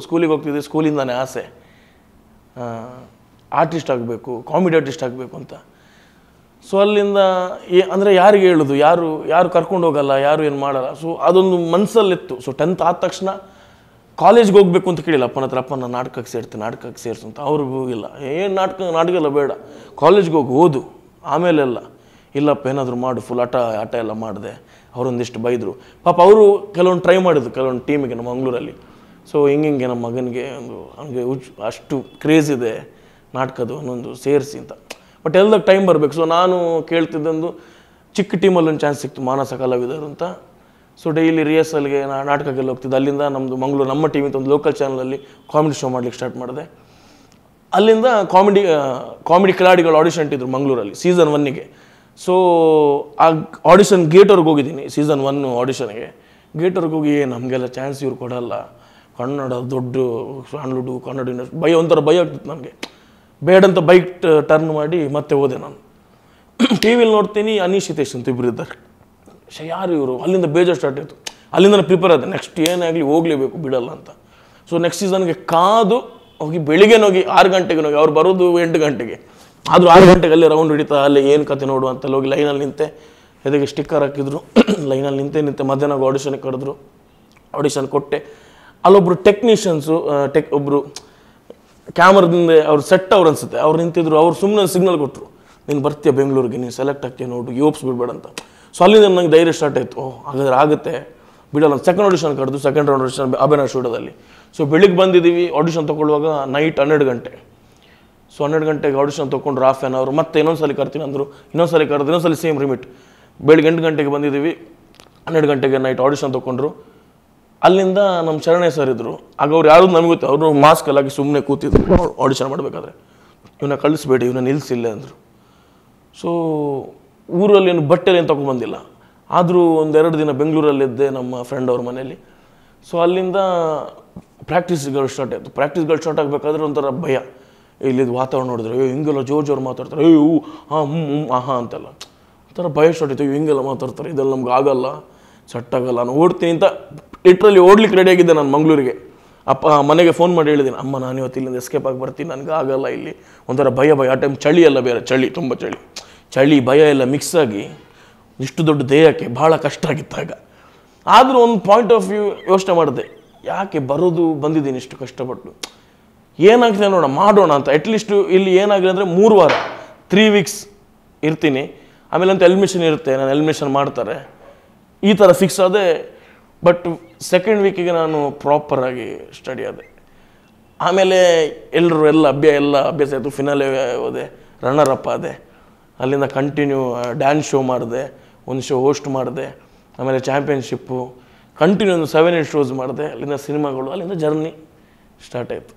ಸ್ಕೂಲಿಗೆ ಹೋಗ್ತಿದ್ದೆ, ಸ್ಕೂಲಿಂದಾನೇ ಆಸೆ ಆರ್ಟಿಸ್ಟ್ ಆಗಬೇಕು, ಕಾಮಿಡಿ ಆರ್ಟಿಸ್ಟ್ ಆಗಬೇಕು ಅಂತ. ಸೊ ಅಲ್ಲಿಂದ ಅಂದರೆ ಯಾರಿಗೆ ಹೇಳೋದು, ಯಾರು ಕರ್ಕೊಂಡು ಹೋಗಲ್ಲ, ಯಾರು ಏನು ಮಾಡಲ್ಲ. ಸೊ ಅದೊಂದು ಮನಸ್ಸಲ್ಲಿತ್ತು. ಸೊ 10th ಆದ ತಕ್ಷಣ ಕಾಲೇಜ್ಗೆ ಹೋಗ್ಬೇಕು ಅಂತ ಕೇಳಿಲ್ಲ ಅಪ್ಪನ ಹತ್ರ. ಅಪ್ಪ ನಾನು ನಾಟಕಕ್ಕೆ ಸೇರಿಸು ಅಂತ. ಅವ್ರಿಗೂ ಹೋಗಿಲ್ಲ, ಏನು ನಾಟಕ ಎಲ್ಲ ಬೇಡ, ಕಾಲೇಜ್ಗೆ ಹೋಗಿ ಓದು ಆಮೇಲೆಲ್ಲ. ಇಲ್ಲಪ್ಪ ಏನಾದರೂ ಮಾಡು, ಫುಲ್ ಆಟ ಎಲ್ಲ ಮಾಡಿದೆ. ಅವರೊಂದಿಷ್ಟು ಬೈದರು ಪಾಪ. ಅವರು ಕೆಲವೊಂದು ಟ್ರೈ ಮಾಡಿದ್ರು, ಕೆಲವೊಂದು ಟೀಮಿಗೆ ನಮ್ಮ ಮಂಗಳೂರಲ್ಲಿ. ಸೊ ಹಿಂಗೆ ನಮ್ಮ ಮಗನಿಗೆ ಅವನಿಗೆ ಅಷ್ಟು ಕ್ರೇಜ್ ಇದೆ ನಾಟಕದ್ದು, ಅನ್ನೊಂದು ಸೇರಿಸಿ ಅಂತ. ಬಟ್ ಎಲ್ಲದಾಗ ಟೈಮ್ ಬರಬೇಕು. ಸೊ ನಾನು ಕೇಳ್ತಿದ್ದೊಂದು ಚಿಕ್ಕ ಟೀಮಲ್ಲಿ ಒಂದು ಚಾನ್ಸ್ ಸಿಕ್ತು, ಮಾನಸ ಕಲಾವಿದರು ಅಂತ. ಸೊ ಡೈಲಿ ರಿಹರ್ಸಲ್ಗೆ ನಾಟಕಕ್ಕೆಲ್ಲ ಹೋಗ್ತಿದ್ದೆ. ಅಲ್ಲಿಂದ ನಮ್ಮದು ಮಂಗಳೂರು ನಮ್ಮ ಟೀಮ್ ಅಂತ ಒಂದು ಲೋಕಲ್ ಚಾನಲಲ್ಲಿ ಕಾಮಿಡಿ ಶೋ ಮಾಡ್ಲಿಕ್ಕೆ ಸ್ಟಾರ್ಟ್ ಮಾಡಿದೆ. ಅಲ್ಲಿಂದ ಕಾಮಿಡಿ ಕಿಲಾಡಿಗಳು ಆಡಿಷನ್ ಇಟ್ಟಿದ್ರು ಮಂಗಳೂರಲ್ಲಿ ಸೀಸನ್ 1ಗೆ. ಸೊ ಆ ಆಡಿಷನ್ ಗೇಟ್ವರೆಗೆ ಹೋಗಿದ್ದೀನಿ, ಸೀಸನ್ 1 ಆಡಿಷನ್ಗೆ. ಗೇಟ್ವರೆಗೆ ಹೋಗಿ ನಮಗೆಲ್ಲ ಚಾನ್ಸ್ ಇವ್ರು ಕೊಡಲ್ಲ, ಕನ್ನಡ ದೊಡ್ಡ ಸ್ಟ್ಯಾಂಡರ್ಡು, ಕನ್ನಡ ಇಂಡಸ್ಟ್ರಿ ಒಂಥರ ಭಯ ಆಗ್ತಿತ್ತು ನನಗೆ. ಬೇಡಂತ ಬೈಕ್ ಟರ್ನ್ ಮಾಡಿ ಮತ್ತೆ ಹೋದೆ ನಾನು. ಟಿ ವಿಲಿ ನೋಡ್ತೀನಿ ಅನೀಶ್ ಹಿತೇಶ್ ಅಂತ ಇಬ್ಬರು ಇದ್ದಾರೆ. ಯಾರು ಇವರು? ಅಲ್ಲಿಂದ ಬೇಜಾರು ಸ್ಟಾರ್ಟ್ ಆಯಿತು. ಅಲ್ಲಿಂದ ಪ್ರಿಪೇರ್ ಆದೆ, ನೆಕ್ಸ್ಟ್ ಏನಾಗಲಿ ಹೋಗಲೇಬೇಕು, ಬಿಡಲ್ಲ ಅಂತ. ಸೊ ನೆಕ್ಸ್ಟ್ ಸೀಸನ್ಗೆ ಕಾದು ಹೋಗಿ, ಬೆಳಿಗ್ಗೆ ಹೋಗಿ 6 ಗಂಟೆಗೆ ಹೋಗಿ, ಅವ್ರು ಬರೋದು 8 ಗಂಟೆಗೆ. ಆದರೂ 6 ಗಂಟೆಗೆ ಅಲ್ಲಿ ರೌಂಡ್ ಹಿಡಿತಾ ಅಲ್ಲಿ ಏನು ಕತೆ ನೋಡು ಅಂತ ಹೋಗಿ ಲೈನಲ್ಲಿ ನಿಂತೆ, ಎದೆಗೆ ಸ್ಟಿಕ್ಕರ್ ಹಾಕಿದ್ರು. ಲೈನಲ್ಲಿ ನಿಂತೆ ಮಧ್ಯಾಹ್ನ ಆಡಿಷನ್ಗೆ ಕರೆದ್ರು, ಆಡಿಷನ್ ಕೊಟ್ಟೆ. ಅಲ್ಲೊಬ್ಬರು ಟೆಕ್ನಿಷಿಯನ್ಸು ಒಬ್ಬರು ಕ್ಯಾಮ್ರಾದಿಂದ ಅವ್ರು ಸೆಟ್ ಅವ್ರು ಅನಿಸುತ್ತೆ, ಅವ್ರು ನಿಂತಿದ್ರು. ಅವ್ರು ಸುಮ್ಮನೆ ಸಿಗ್ನಲ್ ಕೊಟ್ಟರು, ನೀನು ಬರ್ತೀಯ ಬೆಂಗಳೂರಿಗೆ, ನೀನು ಸೆಲೆಕ್ಟ್ ಆಗ್ತೀಯ ನೋಡು, ಯೋಪ್ಸ್ ಬಿಡಬೇಡ ಅಂತ. ಸೊ ಅಲ್ಲಿಂದ ನಂಗೆ ಧೈರ್ಯ ಸ್ಟಾರ್ಟ್ ಆಯಿತು, ಹಾಗಾದ್ರೆ ಆಗುತ್ತೆ ಬಿಡಲ್ಲ. ಸೆಕೆಂಡ್ ಆಡಿಷನ್ ಕರೆದು, ಸೆಕೆಂಡ್ ರೌಂಡ್ ಆಡಿಷನ್ ಅಭಿನಯ ಸ್ಟುಡಿಯೋದಲ್ಲಿ. ಸೊ ಬೆಳಿಗ್ಗೆ ಬಂದಿದ್ದೀವಿ, ಆಡಿಷನ್ ತೊಗೊಳ್ಳುವಾಗ ನೈಟ್ 12 ಗಂಟೆ. ಸೊ 12 ಗಂಟೆಗೆ ಆಡಿಷನ್ ತೊಗೊಂಡ್ರು, ಹಾಫ್ ಆನ್ ಅವರ್. ಮತ್ತೆ ಇನ್ನೊಂದ್ಸಲಿ ಕರ್ತೀನಿ ಅಂದರು, ಇನ್ನೊಂದ್ಸಲಿ ಕರೆದು, ಇನ್ನೊಂದ್ಸಲಿ ಸೇಮ್ ರಿಮಿಟ್. ಬೆಳಿಗ್ಗೆ 8 ಗಂಟೆಗೆ ಬಂದಿದ್ದೀವಿ, 12 ಗಂಟೆಗೆ ನೈಟ್ ಆಡಿಷನ್ ತೊಗೊಂಡ್ರು. ಅಲ್ಲಿಂದ ನಮ್ಮ ಶರಣಯ್ಯ ಸರ್ ಇದ್ದರು. ಆಗ ಅವ್ರು ಯಾರು ನಮಗೆ ಗೊತ್ತು, ಅವರು ಮಾಸ್ಕ್ ಎಲ್ಲ ಹಾಕಿ ಸುಮ್ಮನೆ ಕೂತಿದ್ರು ಆಡಿಷನ್ ಮಾಡಬೇಕಾದ್ರೆ. ಇವನ್ನ ಕಳಿಸ್ಬೇಡಿ, ಇವನ್ನ ನಿಲ್ಲಿಸಿಲ್ಲ ಅಂದರು. ಸೊ ಊರಲ್ಲಿ ಏನು ಬಟ್ಟೆಲಿ ಏನು ತೊಗೊಂಡ್ಬಂದಿಲ್ಲ, ಆದರೂ 1-2 ದಿನ ಬೆಂಗಳೂರಲ್ಲಿದ್ದೆ ನಮ್ಮ ಫ್ರೆಂಡ್ ಅವ್ರ ಮನೆಯಲ್ಲಿ. ಸೊ ಅಲ್ಲಿಂದ ಪ್ರಾಕ್ಟೀಸ್ಗಳು ಸ್ಟಾರ್ಟ್ ಆಯಿತು. ಪ್ರಾಕ್ಟೀಸ್ಗಳು ಸ್ಟಾರ್ಟ್ ಆಗಬೇಕಾದ್ರೆ ಒಂಥರ ಭಯ. ಇಲ್ಲಿದ್ದು ವಾತಾವರಣ ನೋಡಿದ್ರೆ ಹಿಂಗೆಲ್ಲ ಜೋರು ಮಾತಾಡ್ತಾರೆ, ಹಾಂ ಅಂತೆಲ್ಲ ಒಂಥರ ಭಯ ಸ್ಟಾರ್ಟ್ ಆಯಿತು. ಹಿಂಗೆಲ್ಲ ಮಾತಾಡ್ತಾರೆ, ಇದೆಲ್ಲ ನಮ್ಗೆ ಆಗಲ್ಲ, ಸೆಟ್ ಆಗಲ್ಲ, ನಾನು ಓಡ್ತೀನಿ ಅಂತ ಲಿಟ್ರಲಿ ಓಡ್ಲಿಕ್ಕೆ ರೆಡಿಯಾಗಿದ್ದೆ ನಾನು ಮಂಗಳೂರಿಗೆ. ಮನೆಗೆ ಫೋನ್ ಮಾಡಿ ಹೇಳಿದ್ದೀನಿ, ಅಮ್ಮ ನಾನು ಇವತ್ತು ಇಲ್ಲಿಂದ ಎಸ್ಕೇಪ್ ಆಗಿ ಬರ್ತೀನಿ, ನನಗೆ ಆಗಲ್ಲ ಇಲ್ಲಿ. ಒಂಥರ ಭಯ. ಆ ಟೈಮ್ ಚಳಿ ಎಲ್ಲ ಬೇರೆ, ತುಂಬ ಚಳಿ ಭಯ ಎಲ್ಲ ಮಿಕ್ಸ್ ಆಗಿ ಇಷ್ಟು ದೊಡ್ಡ ದೇಹಕ್ಕೆ ಭಾಳ ಕಷ್ಟ ಆಗಿತ್ತಾಗ. ಆದರೂ ಒಂದು ಪಾಯಿಂಟ್ ಆಫ್ ವ್ಯೂ ಯೋಚನೆ ಮಾಡಿದೆ, ಯಾಕೆ ಬಂದಿದ್ದೀನಿ ಇಷ್ಟು ಕಷ್ಟಪಟ್ಟು, ಏನಾಗ್ತದೆ ಮಾಡೋಣ ಅಂತ. ಅಟ್ಲೀಸ್ಟು ಇಲ್ಲಿ ಏನಾಗಿದೆ ಅಂದರೆ 3 ವಾರ 3 ವೀಕ್ಸ್ ಇರ್ತೀನಿ, ಆಮೇಲೆ ಅಂತ ಎಲಿಮಿನೇಷನ್ ಇರುತ್ತೆ, ನಾನು ಎಲಿಮಿನೇಷನ್ ಮಾಡ್ತಾರೆ, ಈ ಥರ ಫಿಕ್ಸ್ ಆದೆ. ಬಟ್ ಸೆಕೆಂಡ್ ವೀಕಿಗೆ ನಾನು ಪ್ರಾಪರಾಗಿ ಸ್ಟಡಿ ಆದೆ. ಆಮೇಲೆ ಎಲ್ಲ ಅಭ್ಯಾಸ ಆಯಿತು. ಫಿನಾಲೆ ಹೋದೆ, ರನ್ನರ್ ಅಪ್ ಆದೆ. ಅಲ್ಲಿಂದ ಕಂಟಿನ್ಯೂ ಡ್ಯಾನ್ಸ್ ಶೋ ಮಾಡಿದೆ, ಒಂದು ಶೋ ಹೋಸ್ಟ್ ಮಾಡಿದೆ, ಆಮೇಲೆ ಚಾಂಪಿಯನ್ಶಿಪ್ಪು ಕಂಟಿನ್ಯೂ ಒಂದು 7-8 ಶೋಸ್ ಮಾಡಿದೆ. ಅಲ್ಲಿಂದ ಸಿನಿಮಾಗಳು, ಅಲ್ಲಿಂದ ಜರ್ನಿ ಸ್ಟಾರ್ಟ್ ಆಯಿತು.